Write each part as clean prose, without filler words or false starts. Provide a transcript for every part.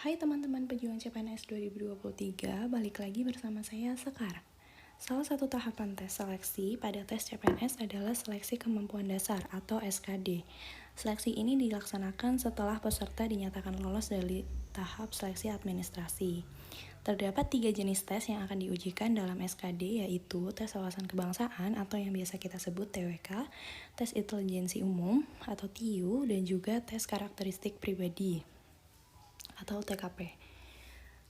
Hai teman-teman pejuang CPNS 2023, balik lagi bersama saya Sekar. Salah satu tahapan tes seleksi pada tes CPNS adalah seleksi kemampuan dasar atau SKD. Seleksi ini dilaksanakan setelah peserta dinyatakan lolos dari tahap seleksi administrasi. Terdapat 3 jenis tes yang akan diujikan dalam SKD, yaitu tes wawasan kebangsaan atau yang biasa kita sebut TWK, tes intelijensi umum atau TIU, dan juga tes karakteristik pribadi atau TKP.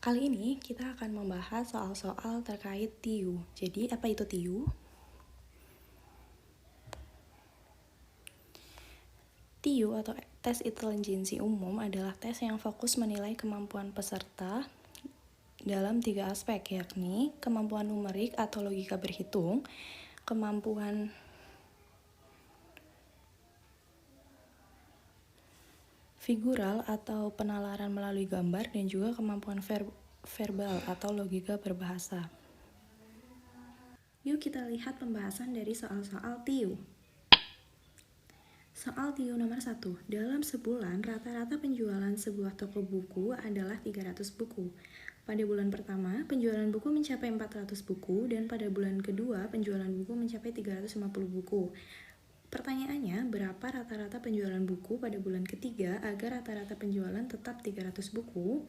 Kali ini kita akan membahas soal-soal terkait TIU. Jadi apa itu TIU? TIU atau tes intelijensi umum adalah tes yang fokus menilai kemampuan peserta dalam 3 aspek, yakni kemampuan numerik atau logika berhitung, kemampuan figural atau penalaran melalui gambar, dan juga kemampuan verbal atau logika berbahasa. Yuk kita lihat pembahasan dari soal-soal TIU. Soal TIU nomor 1. Dalam sebulan, rata-rata penjualan sebuah toko buku adalah 300 buku. Pada bulan pertama, penjualan buku mencapai 400 buku, dan pada bulan kedua, penjualan buku mencapai 350 buku. Pertanyaannya, berapa rata-rata penjualan buku pada bulan ketiga agar rata-rata penjualan tetap 300 buku?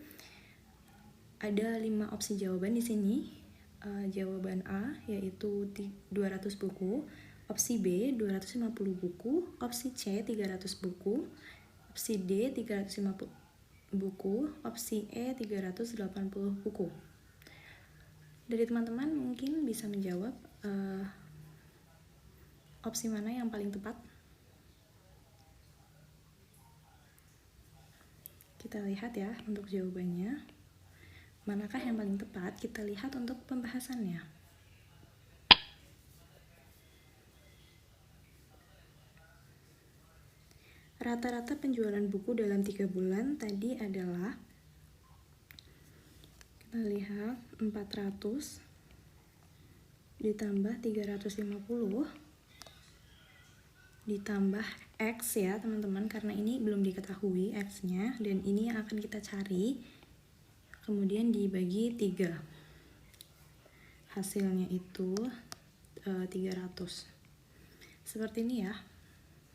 Ada 5 opsi jawaban di sini. Jawaban A yaitu 200 buku, opsi B 250 buku, opsi C 300 buku, opsi D 350 buku, opsi E 380 buku. Dari teman-teman mungkin bisa menjawab opsi mana yang paling tepat? Kita lihat ya untuk jawabannya. Manakah yang paling tepat? Kita lihat untuk pembahasannya. Rata-rata penjualan buku dalam 3 bulan tadi adalah, kita lihat, 400 ditambah 350 ditambah X ya teman-teman, karena ini belum diketahui X-nya, dan ini yang akan kita cari, kemudian dibagi 3. Hasilnya itu 300. Seperti ini ya.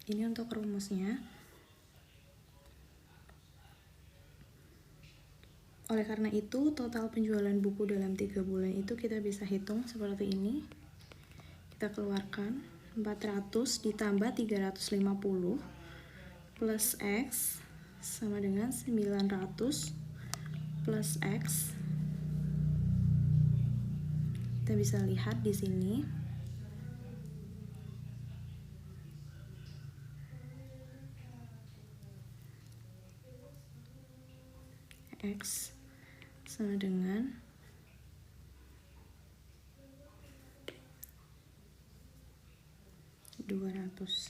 Ini untuk rumusnya. Oleh karena itu, total penjualan buku dalam 3 bulan itu kita bisa hitung seperti ini. Kita keluarkan 400 ditambah 350 plus X sama dengan 900 plus X. Kita bisa lihat di sini. X sama dengan 200.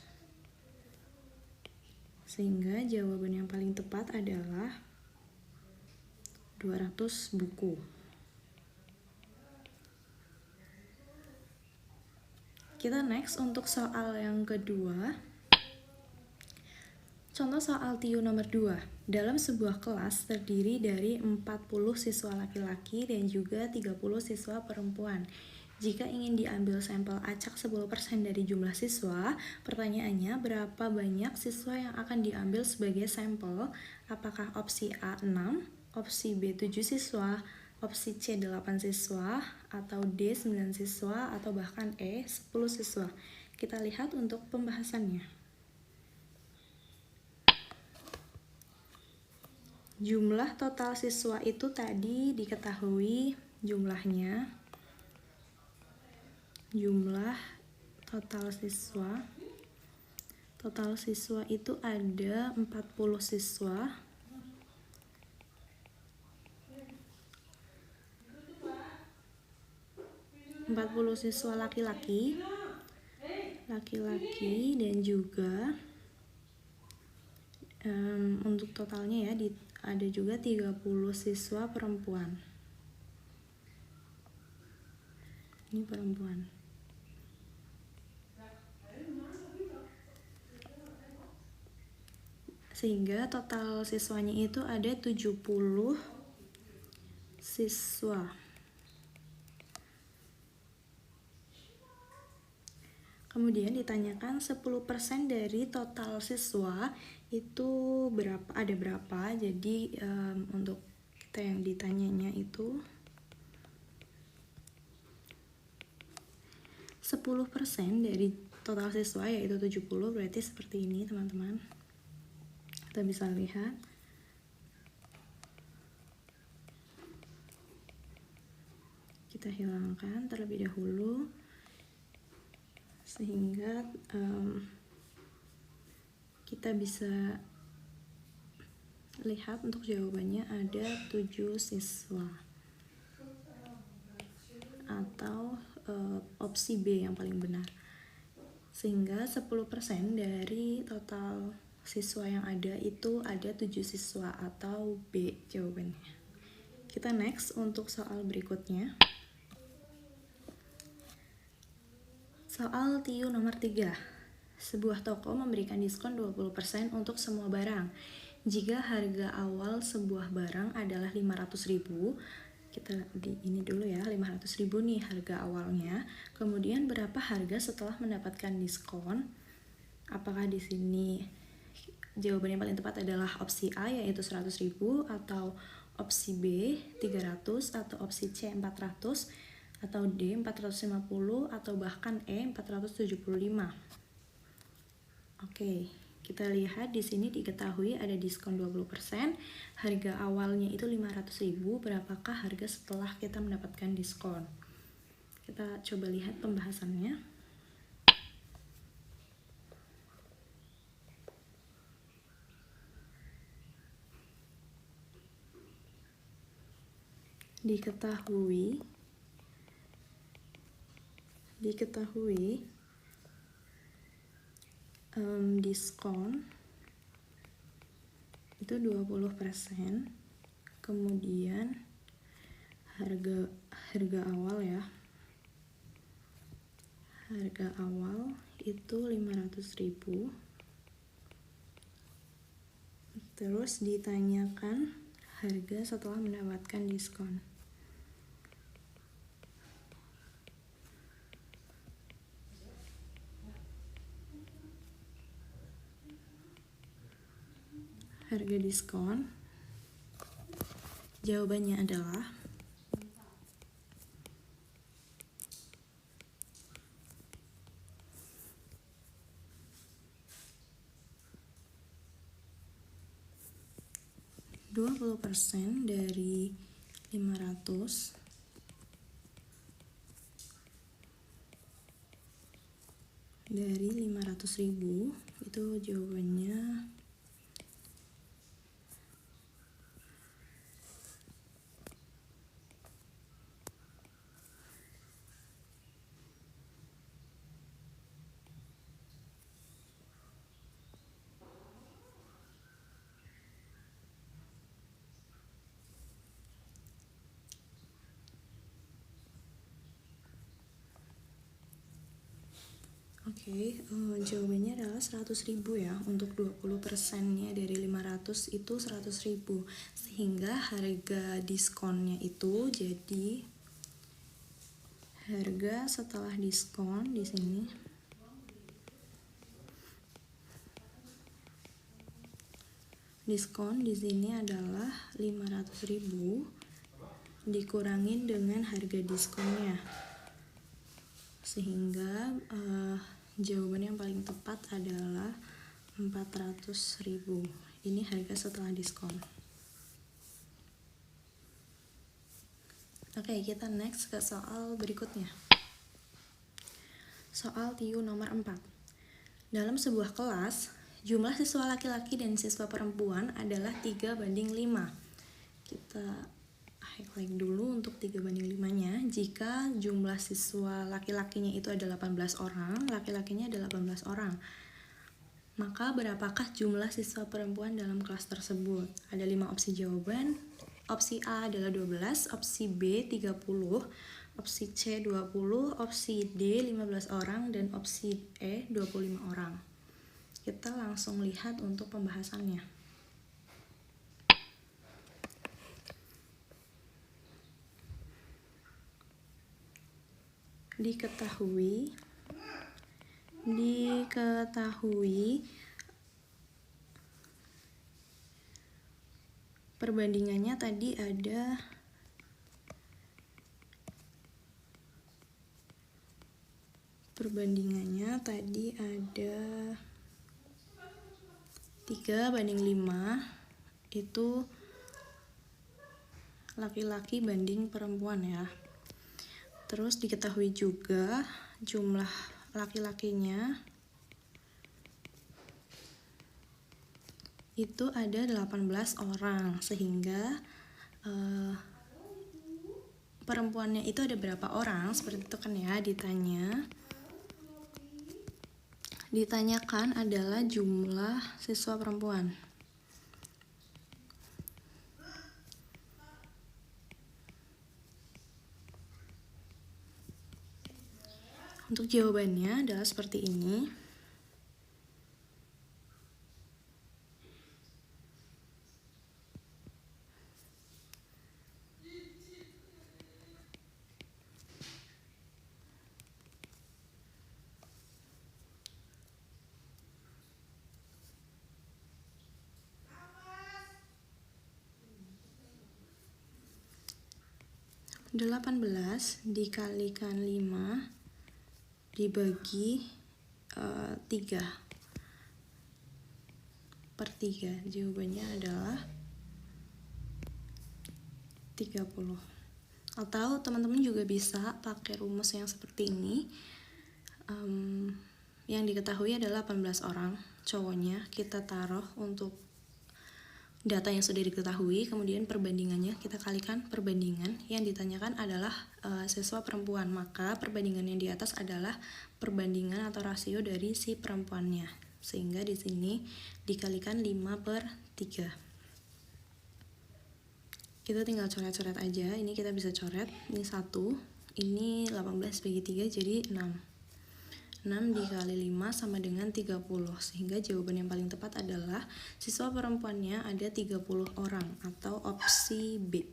Sehingga jawaban yang paling tepat adalah 200 buku. Kita next untuk soal yang kedua. Contoh soal TIU nomor 2. Dalam sebuah kelas terdiri dari 40 siswa laki-laki dan juga 30 siswa perempuan. Jika ingin diambil sampel acak 10% dari jumlah siswa, pertanyaannya berapa banyak siswa yang akan diambil sebagai sampel? Apakah opsi A 6, opsi B 7 siswa, opsi C 8 siswa, atau D 9 siswa, atau bahkan E 10 siswa? Kita lihat untuk pembahasannya. Jumlah total siswa itu tadi diketahui jumlahnya. Jumlah total siswa itu ada 40 siswa. Siswa laki-laki dan juga untuk totalnya ya ada juga 30 siswa perempuan. Ini perempuan. Sehingga total siswanya itu ada 70 siswa. Kemudian ditanyakan 10% dari total siswa itu berapa, ada berapa. Jadi untuk kita yang ditanyanya itu 10% dari total siswa yaitu 70, berarti seperti ini teman-teman. Kita bisa lihat. Kita hilangkan terlebih dahulu sehingga kita bisa lihat untuk jawabannya ada 7 siswa atau opsi B yang paling benar. Sehingga 10% dari total siswa yang ada itu ada 7 siswa atau B jawabannya. Kita next untuk soal berikutnya. Soal TIU nomor 3. Sebuah toko memberikan diskon 20% untuk semua barang. Jika harga awal sebuah barang adalah 500.000, kita di ini dulu ya, 500.000 nih harga awalnya. Kemudian berapa harga setelah mendapatkan diskon? Apakah di sini jawaban yang paling tepat adalah opsi A yaitu 100.000, atau opsi B 300, atau opsi C 400, atau D 450, atau bahkan E 475. Oke. Kita lihat di sini diketahui ada diskon 20%, harga awalnya itu 500.000, berapakah harga setelah kita mendapatkan diskon? Kita coba lihat pembahasannya. Diketahui diskon itu 20%, kemudian harga awal ya, harga awal itu 500.000, terus ditanyakan harga setelah mendapatkan diskon. Harga diskon, jawabannya adalah %20 dari 500 dari 500.000 itu jawabannya jawabannya adalah 100.000 ya. Untuk 20%-nya dari 500 itu 100.000, sehingga harga diskonnya itu jadi harga setelah diskon di sini adalah 500.000 dikurangin dengan harga diskonnya, sehingga jawaban yang paling tepat adalah 400.000. Ini harga setelah diskon. Oke, kita next ke soal berikutnya. Soal TIU nomor 4. Dalam sebuah kelas, jumlah siswa laki-laki dan siswa perempuan adalah 3:5. Kita highlight dulu untuk 3:5-nya. Jika jumlah siswa laki-lakinya itu ada 18 orang, laki-lakinya ada 18 orang, maka berapakah jumlah siswa perempuan dalam kelas tersebut? Ada 5 opsi jawaban. Opsi A adalah 12, opsi B 30, opsi C 20, opsi D 15 orang, dan opsi E 25 orang. Kita langsung lihat untuk pembahasannya. Diketahui perbandingannya tadi ada 3:5, itu laki-laki banding perempuan ya. Terus diketahui juga jumlah laki-lakinya itu ada 18 orang, sehingga perempuannya itu ada berapa orang, seperti itu kan ya, ditanyakan adalah jumlah siswa perempuan. Untuk jawabannya adalah seperti ini. Delapan 18 dikalikan 5 dibagi 3/3. Jawabannya adalah 30. Atau teman-teman juga bisa pakai rumus yang seperti ini. Yang diketahui adalah 18 orang cowoknya, kita taruh untuk data yang sudah diketahui, kemudian perbandingannya kita kalikan perbandingan yang ditanyakan adalah siswa perempuan, maka perbandingan yang di atas adalah perbandingan atau rasio dari si perempuannya, sehingga di sini dikalikan 5/3. Kita tinggal coret-coret aja. Ini kita bisa coret, ini 1, ini 18 bagi 3 jadi 6. 6 dikali 5 sama dengan 30, sehingga jawaban yang paling tepat adalah siswa perempuannya ada 30 orang, atau opsi B.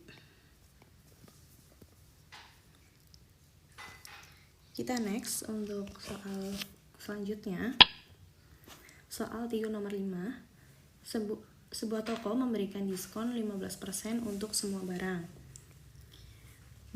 Kita next untuk soal selanjutnya. Soal 3 nomor 5. Sebuah toko memberikan diskon 15% untuk semua barang.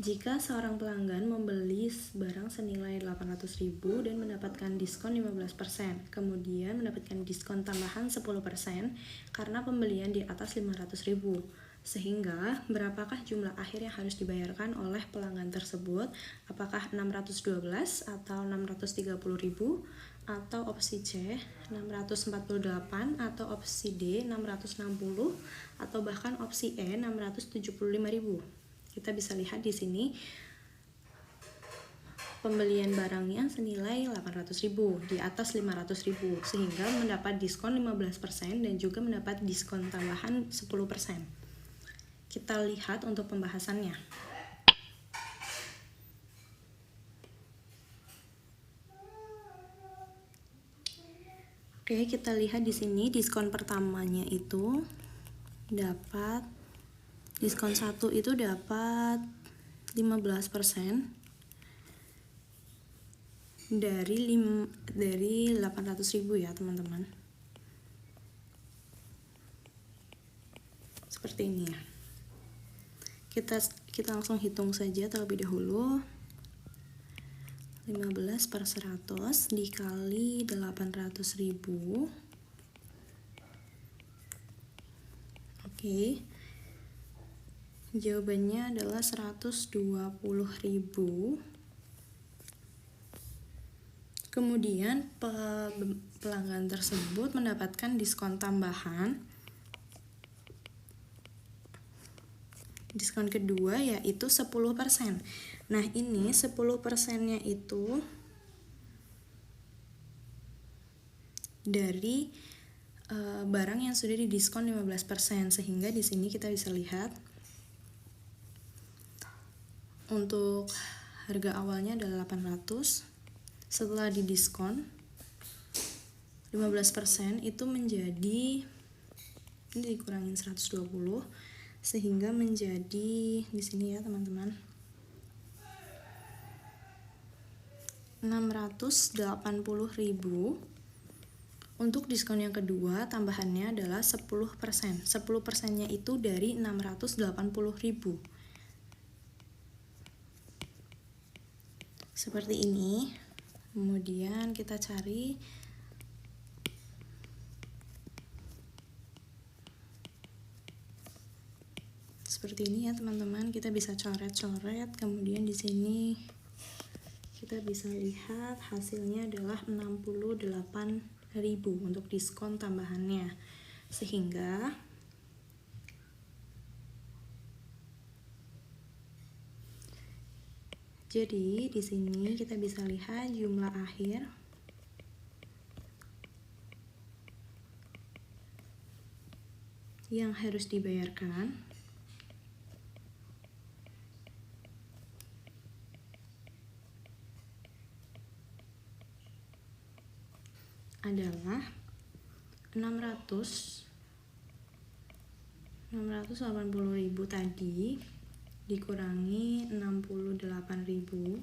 Jika seorang pelanggan membeli barang senilai 800.000 dan mendapatkan diskon 15%, kemudian mendapatkan diskon tambahan 10% karena pembelian di atas 500.000, sehingga berapakah jumlah akhir yang harus dibayarkan oleh pelanggan tersebut? Apakah 612 atau 630.000, atau opsi C 648, atau opsi D 660, atau bahkan opsi E 675.000? Kita bisa lihat di sini pembelian barangnya senilai 800.000 di atas 500.000, sehingga mendapat diskon 15% dan juga mendapat diskon tambahan 10%. Kita lihat untuk pembahasannya. Oke, kita lihat di sini diskon pertamanya itu dapat diskon 1 itu dapat 15% dari 800.000 ya teman-teman. Seperti ini ya. Kita langsung hitung saja terlebih dahulu. 15/100 dikali 800.000. Oke. Jawabannya adalah 120.000. Kemudian pelanggan tersebut mendapatkan diskon tambahan. Diskon kedua yaitu 10%. Nah, ini 10%-nya itu dari barang yang sudah didiskon 15%, sehingga di sini kita bisa lihat untuk harga awalnya adalah 800, setelah didiskon 15% itu menjadi, ini dikurangin 120 sehingga menjadi di sini ya teman-teman, 680.000. Untuk diskon yang kedua tambahannya adalah 10%. 10%-nya itu dari 680.000. Seperti ini. Kemudian kita cari seperti ini ya teman-teman. Kita bisa coret-coret, kemudian di sini kita bisa lihat hasilnya adalah 68.000 untuk diskon tambahannya. Sehingga jadi di sini kita bisa lihat jumlah akhir yang harus dibayarkan adalah 680.000 tadi dikurangi 68.000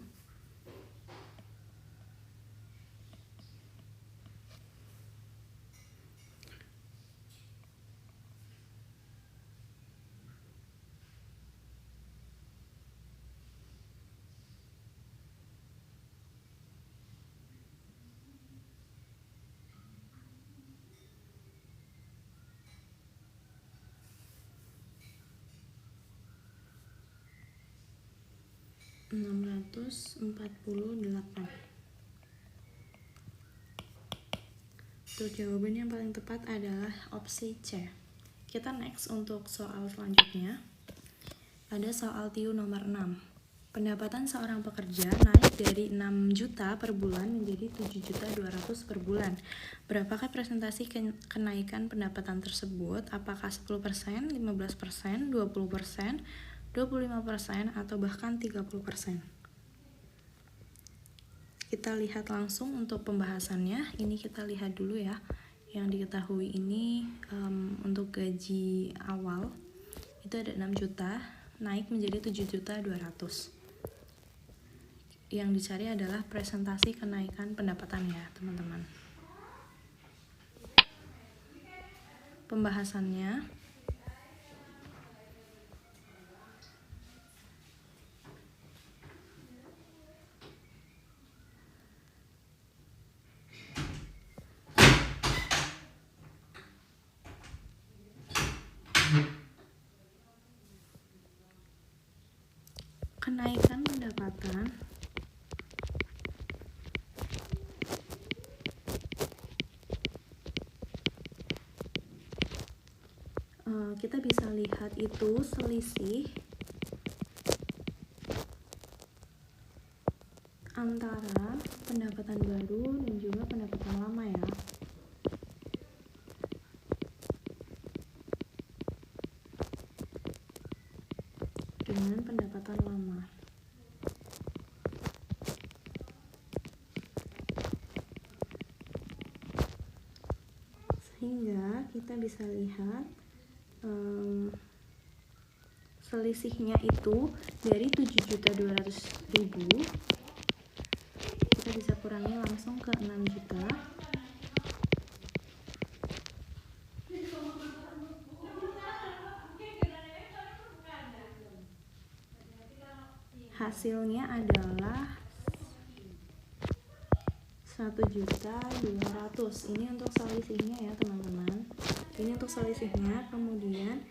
648. Untuk jawaban yang paling tepat adalah opsi C. Kita next untuk soal selanjutnya. Ada soal TIU nomor 6. Pendapatan seorang pekerja naik dari 6 juta per bulan menjadi 7.200.000 per bulan. Berapakah presentasi kenaikan pendapatan tersebut? Apakah 10%, 15%, 20%, 25%, atau bahkan 30%? Kita lihat langsung untuk pembahasannya. Ini kita lihat dulu ya. Yang diketahui ini untuk gaji awal itu ada 6 juta, naik menjadi 7.200.000. Yang dicari adalah presentasi kenaikan pendapatan ya teman-teman. Pembahasannya kenaikan pendapatan kita bisa lihat itu selisih antara pendapatan baru dan juga pendapatan lama ya. Dengan pendapatan lama. Sehingga kita bisa lihat selisihnya itu dari 7.200.000 kita bisa kurangi langsung ke 6 juta. Hasilnya adalah 1.200.000. Ini untuk selisihnya ya teman-teman. Ini untuk selisihnya. Kemudian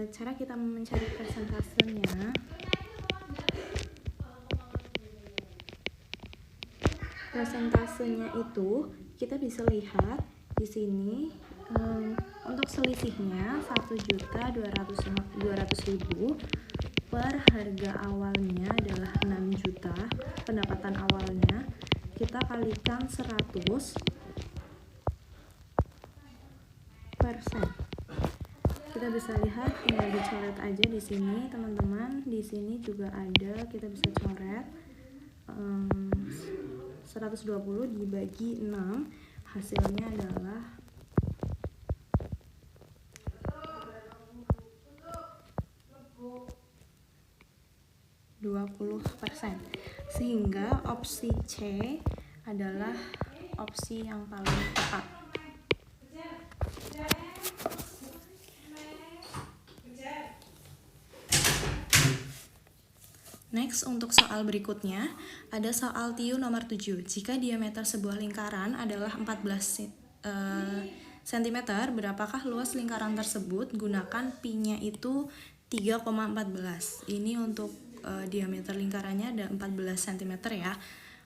cara kita mencari persentasenya, itu kita bisa lihat di sini untuk selisihnya 1.200.000 per harga awalnya adalah 6 juta pendapatan awalnya, kita kalikan 100%. Kita bisa lihat tinggal dicoret aja di sini teman-teman. Di sini juga ada, kita bisa coret 120 dibagi 6 Hasilnya adalah 20%. Sehingga opsi C adalah opsi yang paling tepat. Next, untuk soal berikutnya, ada soal TIU nomor 7. Jika diameter sebuah lingkaran adalah 14 cm, berapakah luas lingkaran tersebut? Gunakan pi-nya itu 3,14. Ini untuk diameter lingkarannya ada 14 cm ya.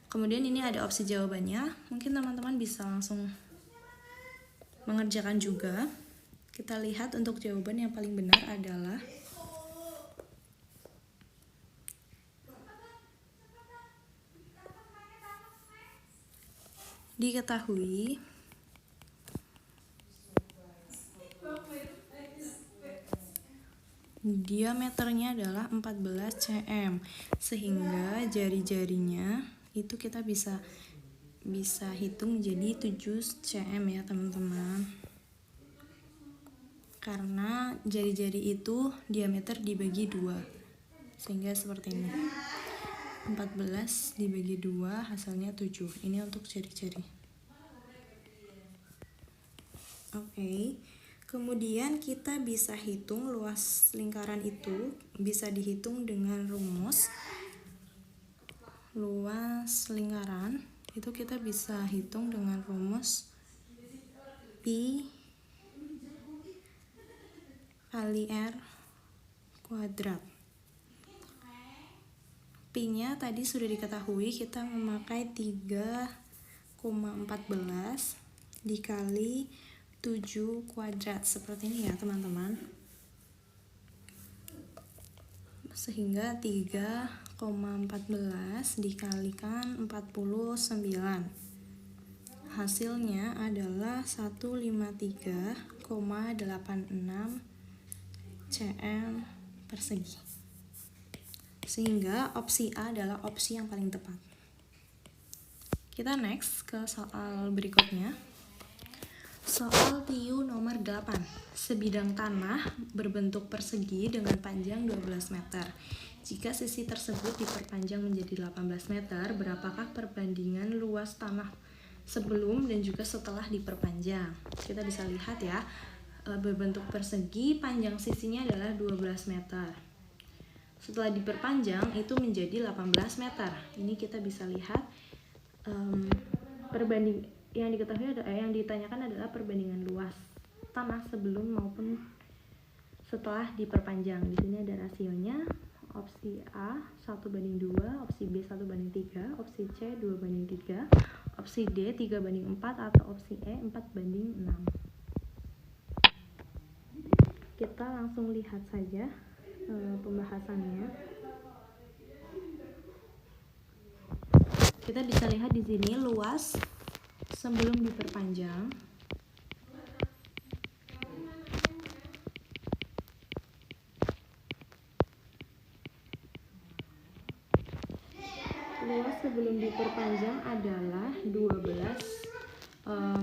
Kemudian ini ada opsi jawabannya. Mungkin teman-teman bisa langsung mengerjakan juga. Kita lihat untuk jawaban yang paling benar adalah diketahui diameternya adalah 14 cm, sehingga jari-jarinya itu kita bisa hitung jadi 7 cm ya teman-teman, karena jari-jari itu diameter dibagi 2, sehingga seperti ini, 14 dibagi 2 hasilnya 7. Ini untuk jari-jari. Oke. Kemudian kita bisa hitung luas lingkaran itu, bisa dihitung dengan rumus luas lingkaran itu kita bisa hitung dengan rumus pi kali r kuadrat. Pi-nya tadi sudah diketahui, kita memakai 3,14 dikali 7 kuadrat seperti ini ya teman-teman, sehingga 3,14 dikalikan 49, hasilnya adalah 153,86 cm persegi, sehingga opsi A adalah opsi yang paling tepat. Kita next ke soal berikutnya. Soal TIU nomor 8. Sebidang tanah berbentuk persegi dengan panjang 12 meter. Jika sisi tersebut diperpanjang menjadi 18 meter, berapakah perbandingan luas tanah sebelum dan juga setelah diperpanjang? Kita bisa lihat ya, berbentuk persegi, panjang sisinya adalah 12 meter. Setelah diperpanjang itu menjadi 18 meter. Ini kita bisa lihat yang diketahui yang ditanyakan adalah perbandingan luas tanah sebelum maupun setelah diperpanjang. Di sini ada rasionya. Opsi A 1:2, opsi B 1:3, opsi C 2:3, opsi D 3:4, atau opsi E 4:6. Kita langsung lihat saja pembahasannya. Kita bisa lihat di sini luas sebelum diperpanjang adalah 12.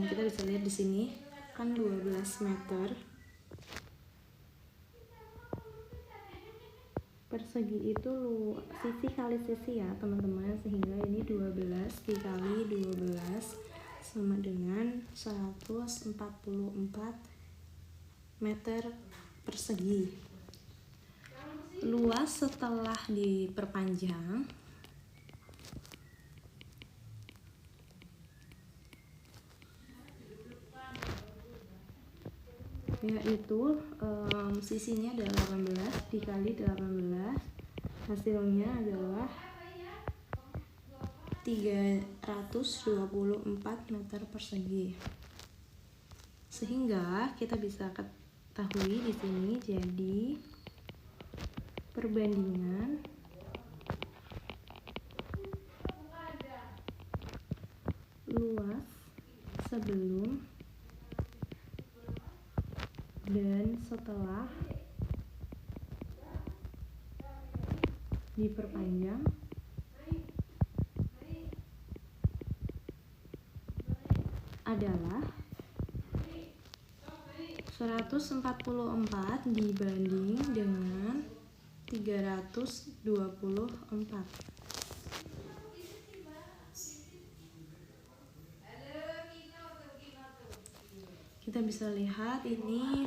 Kita bisa lihat di sini kan 12 meter persegi itu sisi kali sisi ya teman-teman, sehingga ini 12 dikali 12 sama dengan 144 meter persegi. Luas setelah diperpanjang yaitu sisinya adalah 18 dikali 18, hasilnya adalah 324 meter persegi. Sehingga kita bisa ketahui di sini, jadi perbandingan luas sebelum dan setelah diperpanjang adalah 144 dibanding dengan 324. Kita bisa lihat ini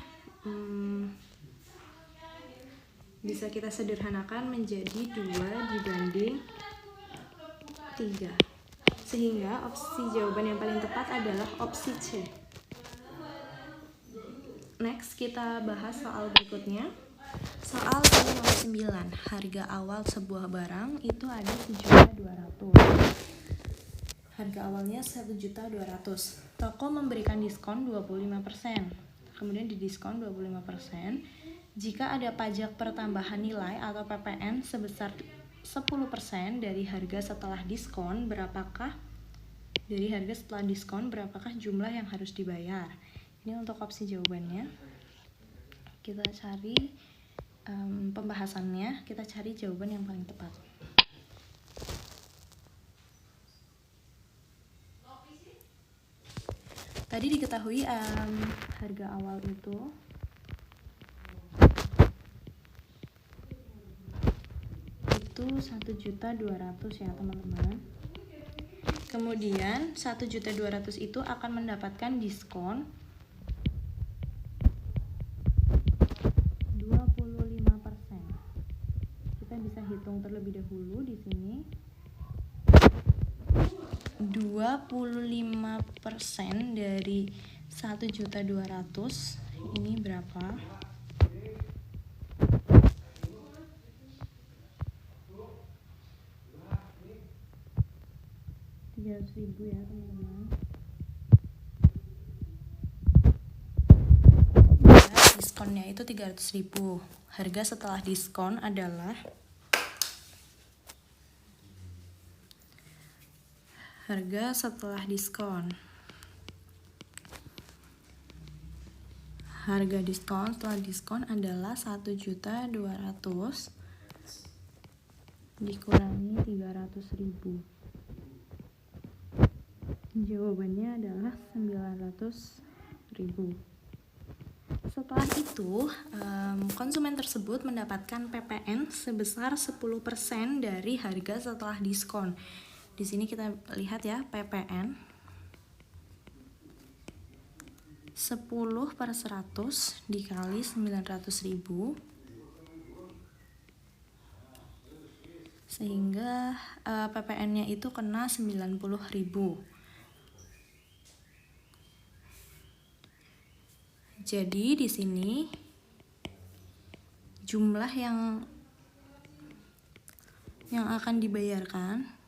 bisa kita sederhanakan menjadi 2 dibanding 3. Sehingga opsi jawaban yang paling tepat adalah opsi C. Next, kita bahas soal berikutnya. Soal nomor 9. Harga awal sebuah barang itu ada 7.200. Harga awalnya 1.200.000. Toko memberikan diskon 25%. Kemudian didiskon 25%. Jika ada pajak pertambahan nilai atau PPN sebesar 10% dari harga setelah diskon, berapakah jumlah yang harus dibayar? Ini untuk opsi jawabannya. Kita cari pembahasannya, kita cari jawaban yang paling tepat. Tadi diketahui harga awal itu itu 1.200.000 ya teman-teman. Kemudian 1.200.000 itu akan mendapatkan diskon 25%. Kita bisa hitung terlebih dahulu di sini. 25% dari 1.200.000 ini berapa? 300.000 ya teman-teman. Diskonnya itu 300.000. Harga setelah diskon adalah Harga diskon setelah diskon adalah 1.200.000 dikurangi 300.000. Jawabannya adalah 900.000. Setelah itu, konsumen tersebut mendapatkan PPN sebesar 10% dari harga setelah diskon. Di sini kita lihat ya, PPN 10/100 dikali 900.000, sehingga PPN-nya itu kena 90.000. Jadi di sini jumlah yang akan dibayarkan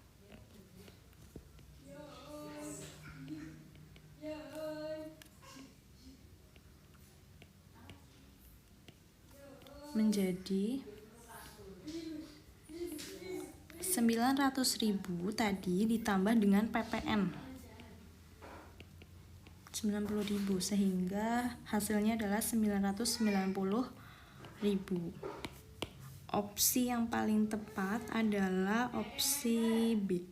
menjadi 900.000 tadi ditambah dengan PPN 90.000, sehingga hasilnya adalah 990.000. Opsi yang paling tepat adalah opsi B.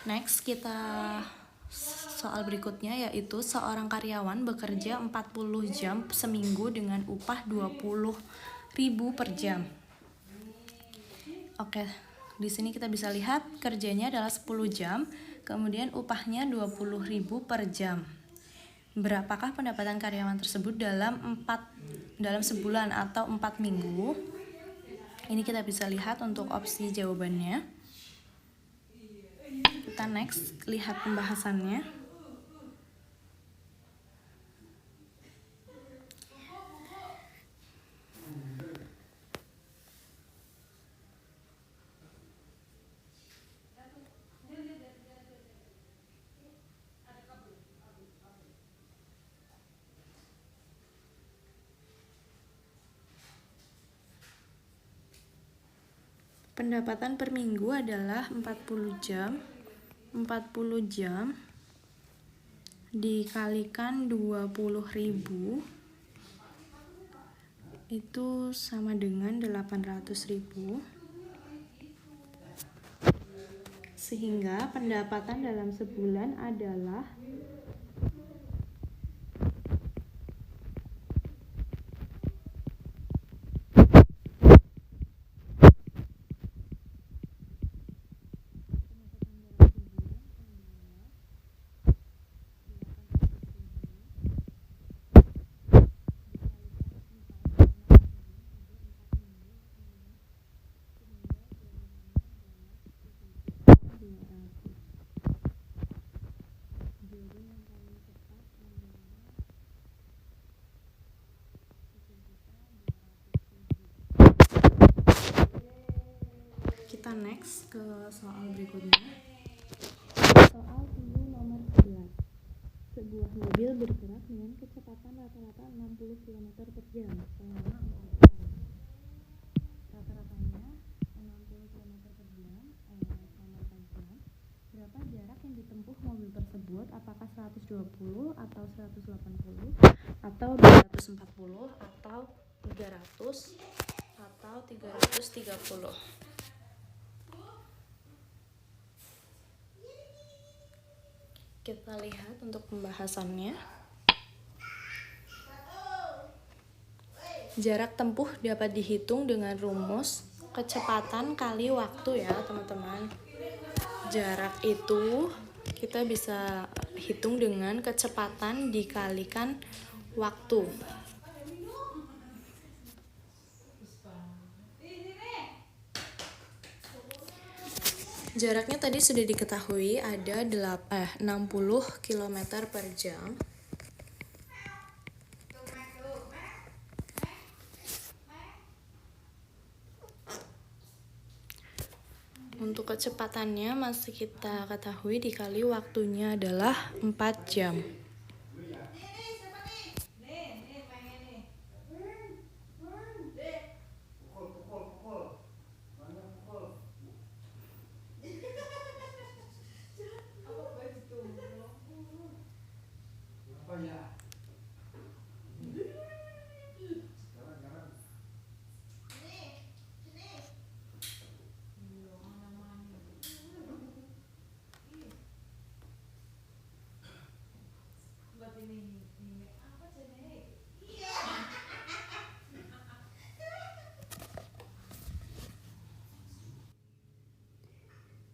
Next, kita soal berikutnya, yaitu seorang karyawan bekerja 40 jam seminggu dengan upah 20.000 per jam. Oke, di sini kita bisa lihat kerjanya adalah 10 jam, kemudian upahnya 20.000 per jam. Berapakah pendapatan karyawan tersebut dalam sebulan atau 4 minggu? Ini kita bisa lihat untuk opsi jawabannya. Kita next lihat pembahasannya. Pendapatan per minggu adalah 40 jam. 40 jam dikalikan 20.000 itu sama dengan 800.000. Sehingga pendapatan dalam sebulan adalah kita next ke soal berikutnya. Soal tinggi nomor 11. Sebuah mobil bergerak dengan kecepatan rata-rata 60 km per jam selama 4 jam. Rata-ratanya 60 km per jam selama 4 jam. Berapa jarak yang ditempuh mobil tersebut? Apakah 120 atau 180 atau 240 atau 300 atau 330? Kita lihat untuk pembahasannya. Jarak tempuh dapat dihitung dengan rumus kecepatan kali waktu ya teman-teman. Jarak itu kita bisa hitung dengan kecepatan dikalikan waktu. Jaraknya tadi sudah diketahui ada 60 km per jam. Untuk kecepatannya masih kita ketahui dikali waktunya adalah 4 jam.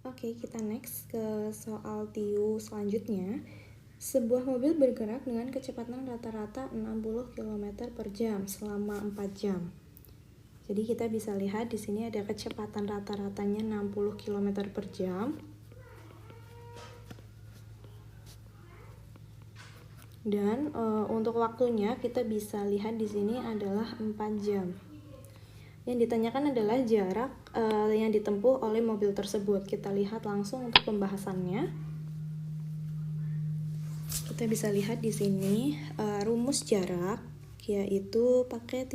Oke, kita next ke soal TIU selanjutnya. Sebuah mobil bergerak dengan kecepatan rata-rata 60 km per jam selama 4 jam. Jadi kita bisa lihat di sini ada kecepatan rata-ratanya 60 km per jam. Dan untuk waktunya kita bisa lihat di sini adalah 4 jam. Yang ditanyakan adalah jarak yang ditempuh oleh mobil tersebut. Kita lihat langsung untuk pembahasannya. Kita bisa lihat di sini rumus jarak, yaitu pakai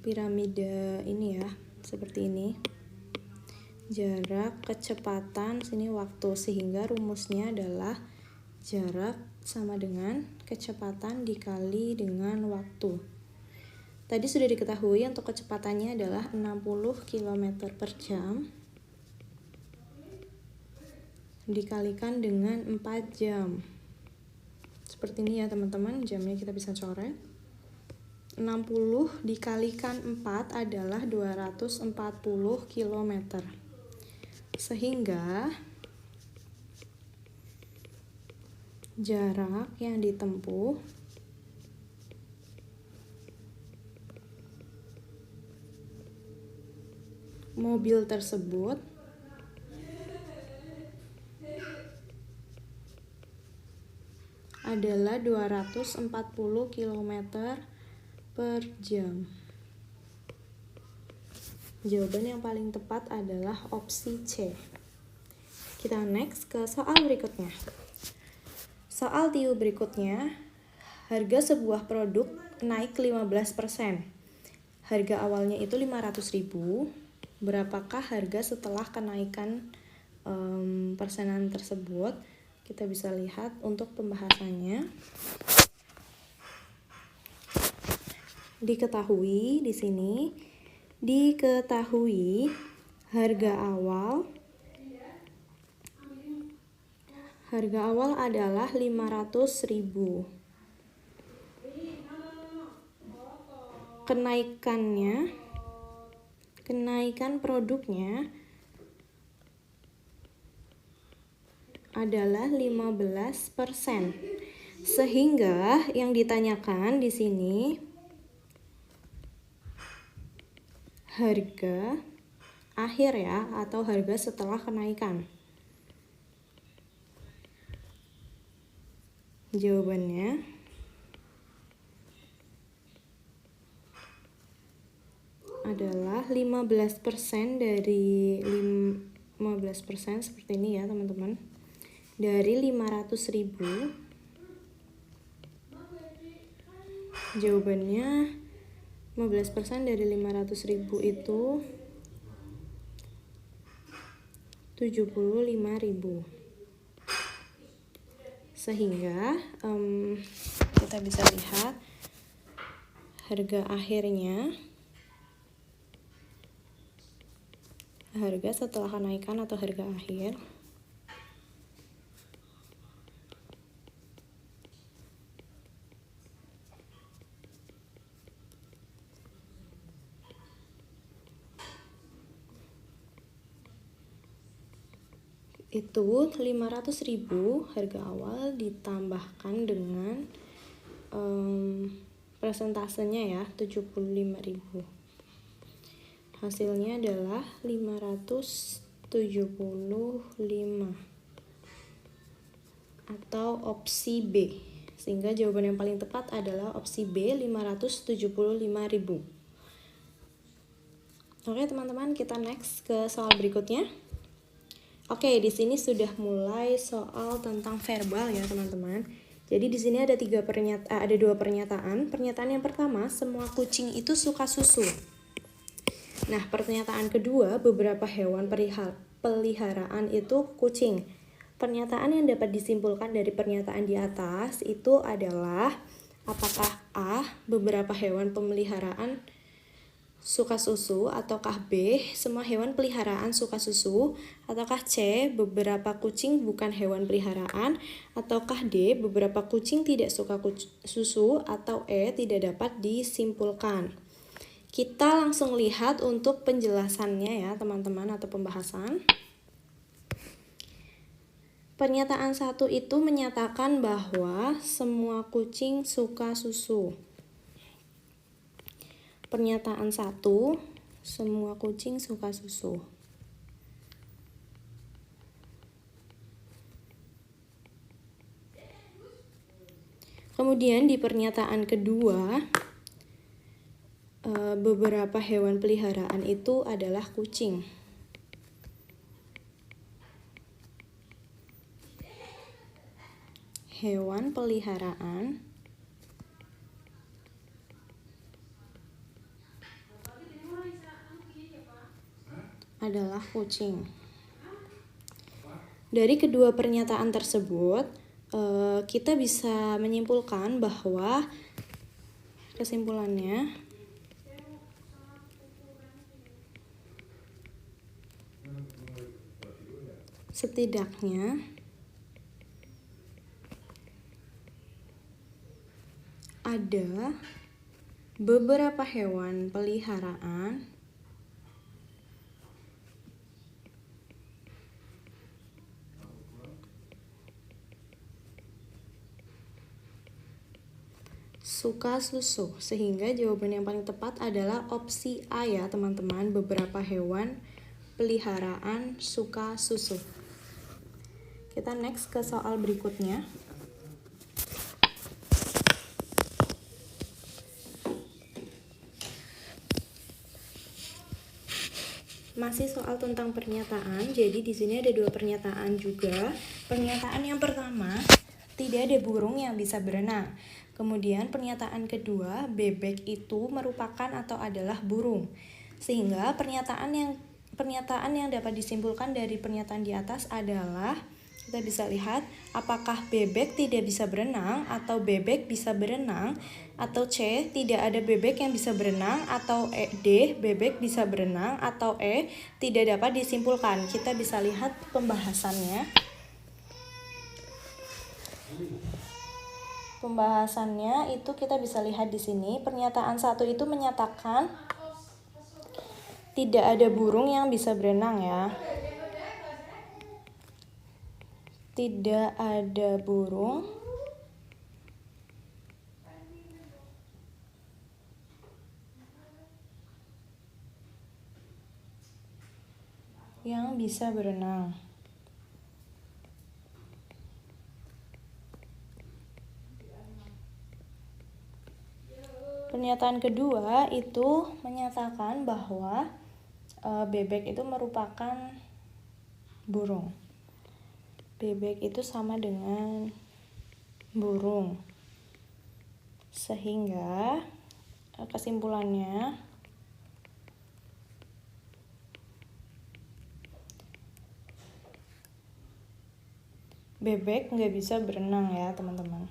piramida ini ya, seperti ini. Jarak, kecepatan, sini waktu, sehingga rumusnya adalah jarak sama dengan kecepatan dikali dengan waktu. Tadi sudah diketahui untuk kecepatannya adalah 60 km per jam dikalikan dengan 4 jam. Seperti ini ya teman-teman, jamnya kita bisa coret. 60 dikalikan 4 adalah 240 km. Sehingga jarak yang ditempuh mobil tersebut adalah 240 km per jam. Jawaban yang paling tepat adalah opsi C. Kita next ke soal berikutnya. Soal TIU berikutnya, harga sebuah produk naik 15%. Harga awalnya itu 500.000. Berapakah harga setelah kenaikan persenan tersebut? Kita bisa lihat untuk pembahasannya. Diketahui di sini, harga awal Harga awal adalah 500.000. Kenaikan produknya adalah 15%. Sehingga yang ditanyakan di sini harga akhir ya, atau harga setelah kenaikan. Jawabannya adalah 15% dari 15% seperti ini ya teman-teman. Dari 500.000, jawabannya 15% dari 500.000 itu 75.000. Sehingga kita bisa lihat harga akhirnya, harga setelah kenaikan atau harga akhir itu 500.000 harga awal ditambahkan dengan presentasenya ya 75.000. Hasilnya adalah 575 atau opsi B. Sehingga jawaban yang paling tepat adalah opsi B, 575.000. Oke teman-teman, kita next ke soal berikutnya. Oke, di sini sudah mulai soal tentang verbal ya teman-teman. Jadi di sini ada dua pernyataan. Pernyataan yang pertama, semua kucing itu suka susu. Nah, pernyataan kedua, beberapa hewan peliharaan itu kucing. Pernyataan yang dapat disimpulkan dari pernyataan di atas itu adalah apakah A, beberapa hewan pemeliharaan suka susu, ataukah B, semua hewan peliharaan suka susu, ataukah C, beberapa kucing bukan hewan peliharaan, ataukah D, beberapa kucing tidak suka susu, atau E, tidak dapat disimpulkan. Kita langsung lihat untuk penjelasannya ya teman-teman, atau pembahasan. Pernyataan 1 itu menyatakan bahwa semua kucing suka susu. Pernyataan 1, semua kucing suka susu. Kemudian di pernyataan kedua, beberapa hewan peliharaan itu adalah kucing. Hewan peliharaan adalah kucing. Dari kedua pernyataan tersebut, kita bisa menyimpulkan bahwa kesimpulannya setidaknya ada beberapa hewan peliharaan suka susu, sehingga jawaban yang paling tepat adalah opsi A ya teman-teman, beberapa hewan peliharaan suka susu. Kita next ke soal berikutnya. Masih soal tentang pernyataan, jadi di sini ada dua pernyataan juga. Pernyataan yang pertama, tidak ada burung yang bisa berenang. Kemudian pernyataan kedua, bebek itu merupakan atau adalah burung. Sehingga pernyataan yang dapat disimpulkan dari pernyataan di atas adalah, kita bisa lihat apakah bebek tidak bisa berenang, atau bebek bisa berenang, atau C, tidak ada bebek yang bisa berenang, atau D, bebek bisa berenang, atau E, tidak dapat disimpulkan. Kita bisa lihat pembahasannya. Pembahasannya itu kita bisa lihat di sini. Pernyataan 1 itu menyatakan tidak ada burung yang bisa berenang ya. Tidak ada burung yang bisa berenang. Pernyataan kedua itu menyatakan bahwa bebek itu merupakan burung. Bebek itu sama dengan burung. Sehingga kesimpulannya bebek nggak bisa berenang ya teman-teman.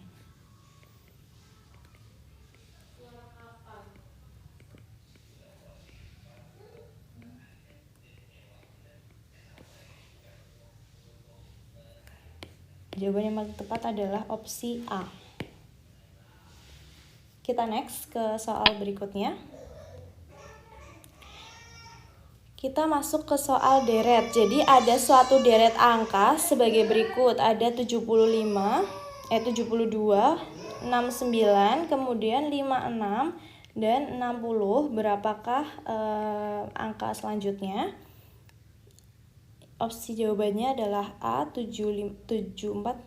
Jawaban yang paling tepat adalah opsi A. Kita next ke soal berikutnya. Kita masuk ke soal deret. Jadi ada suatu deret angka sebagai berikut. Ada 72, 69, kemudian 56 dan 60. Berapakah angka selanjutnya? Opsi jawabannya adalah A 74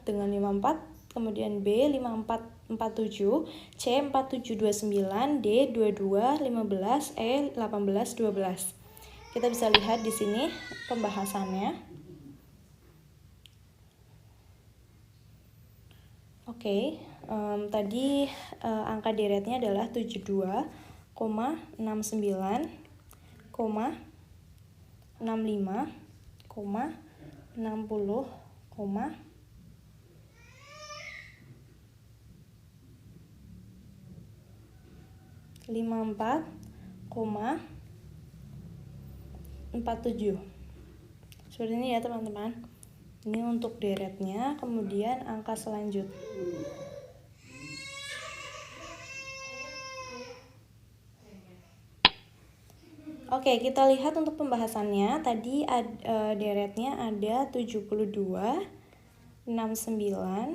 dengan 54, kemudian B 5447, C 4729, D 22 15, E 18 12. Kita bisa lihat di sini pembahasannya. Oke, tadi angka deretnya adalah 72,69, 65, 60, 54, 47. Seperti ini ya teman-teman. Ini untuk deretnya, kemudian angka selanjutnya. Oke, kita lihat untuk pembahasannya. Tadi deretnya ada 72, 69, 56,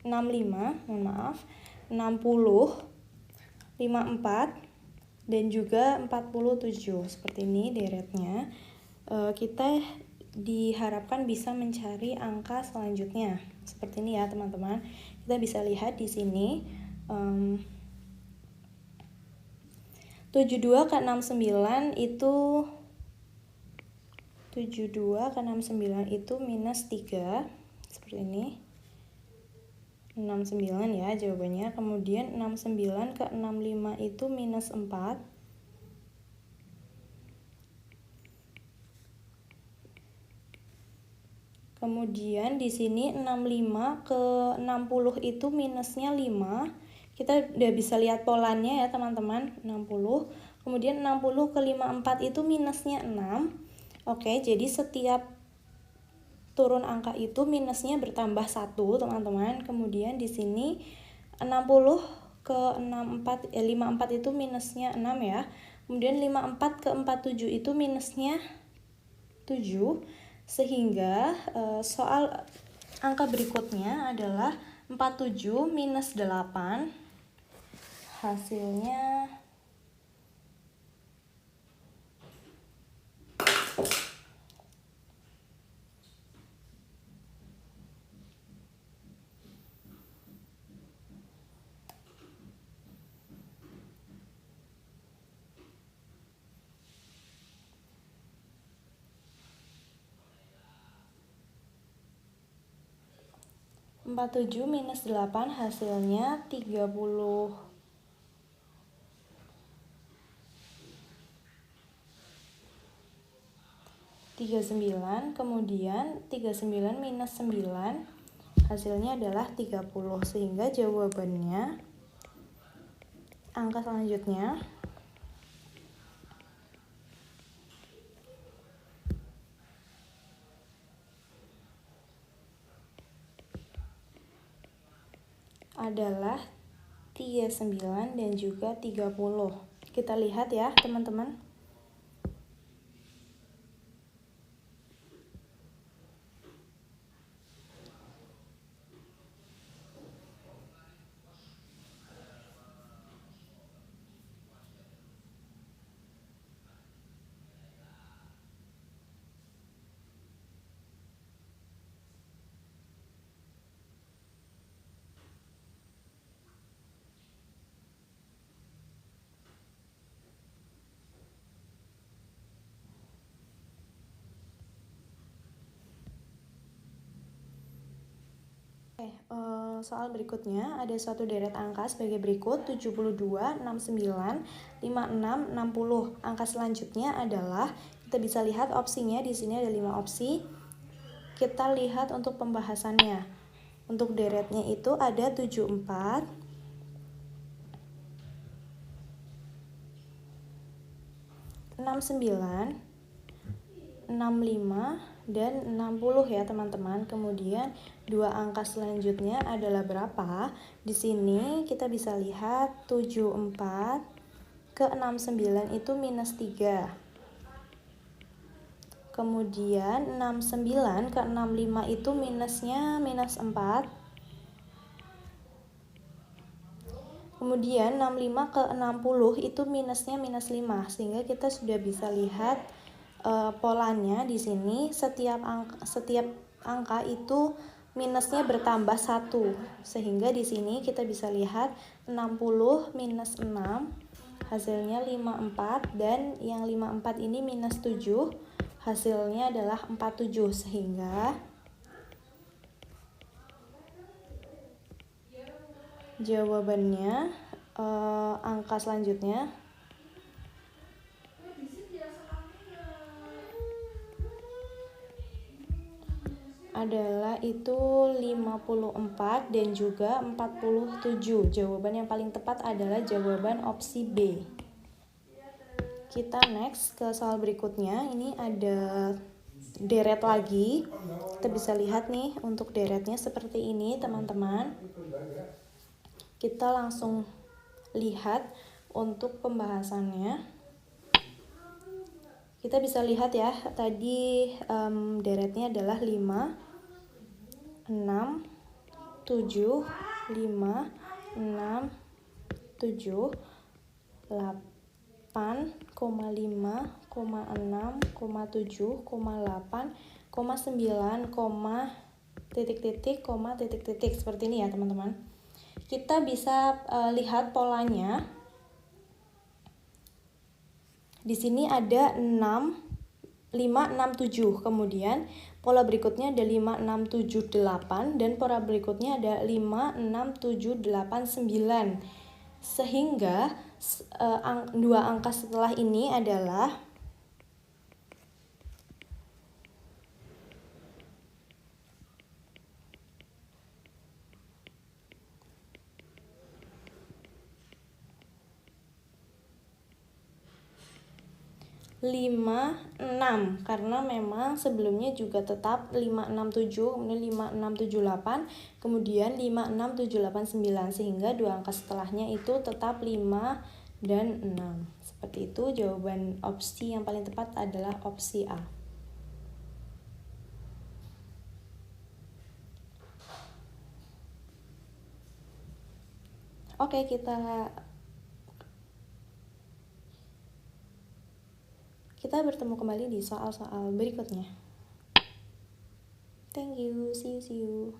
65, mohon maaf, 60, 54, dan juga 47. Seperti ini deretnya. Kita diharapkan bisa mencari angka selanjutnya. Seperti ini ya teman-teman. Kita bisa lihat di sini 72 ke 69 itu 72 ke 69 itu minus 3. Seperti ini. 69 ya jawabannya. Kemudian 69 ke 65 itu minus 4. Kemudian di sini 65 ke 60 itu minusnya 5. Kita udah bisa lihat polanya ya teman-teman. 60. Kemudian 60 ke 54 itu minusnya 6. Oke, jadi setiap turun angka itu minusnya bertambah 1, teman-teman. Kemudian di sini 60 ke 54 54 itu minusnya 6 ya. Kemudian 54 ke 47 itu minusnya 7. Sehingga soal angka berikutnya adalah 47 minus 8. Hasilnya 47 minus 8 hasilnya 39, kemudian 39 minus 9 hasilnya adalah 30, sehingga jawabannya angka selanjutnya adalah 39 dan juga 30. Kita lihat ya, teman-teman. Soal berikutnya ada suatu deret angka sebagai berikut: 72, 69, 56, 60. Angka selanjutnya adalah, kita bisa lihat opsinya di sini ada 5 opsi. Kita lihat untuk pembahasannya. Untuk deretnya itu ada 74, 69, 65 dan 60 ya teman-teman. Kemudian dua angka selanjutnya adalah berapa? Di sini kita bisa lihat 74 ke 69 itu minus 3. Kemudian 69 ke 65 itu minusnya minus 4. Kemudian 65 ke 60 itu minusnya minus 5. Sehingga kita sudah bisa lihat polanya di sini setiap angka itu minusnya bertambah 1. Sehingga di sini kita bisa lihat 60 minus 6 hasilnya 54 dan yang 54 ini minus 7 hasilnya adalah 47. Sehingga jawabannya angka selanjutnya adalah itu 54 dan juga 47. Jawaban yang paling tepat adalah jawaban opsi B. Kita next ke soal berikutnya. Ini ada deret lagi. Kita bisa lihat nih untuk deretnya seperti ini, teman-teman. Kita langsung lihat untuk pembahasannya. Kita bisa lihat ya, tadi deretnya adalah 5, 6, 7, 5, 6, 7, 8, 5, 6, 7, 8, 9, titik, seperti ini ya teman-teman. Kita bisa lihat polanya. Di sini ada 6, 5, 6, 7. Kemudian pola berikutnya ada 5, 6, 7, 8. Dan pola berikutnya ada 5, 6, 7, 8, 9. Sehingga dua angka setelah ini adalah lima, 6, karena memang sebelumnya juga tetap 5, 6, 7, kemudian 5, 6, 7, 8, kemudian 5, 6, 7, 8, 9, sehingga dua angka setelahnya itu tetap 5 dan 6. Seperti itu, jawaban opsi yang paling tepat adalah opsi A. Oke, kita bertemu kembali di soal-soal berikutnya. Thank you, see you.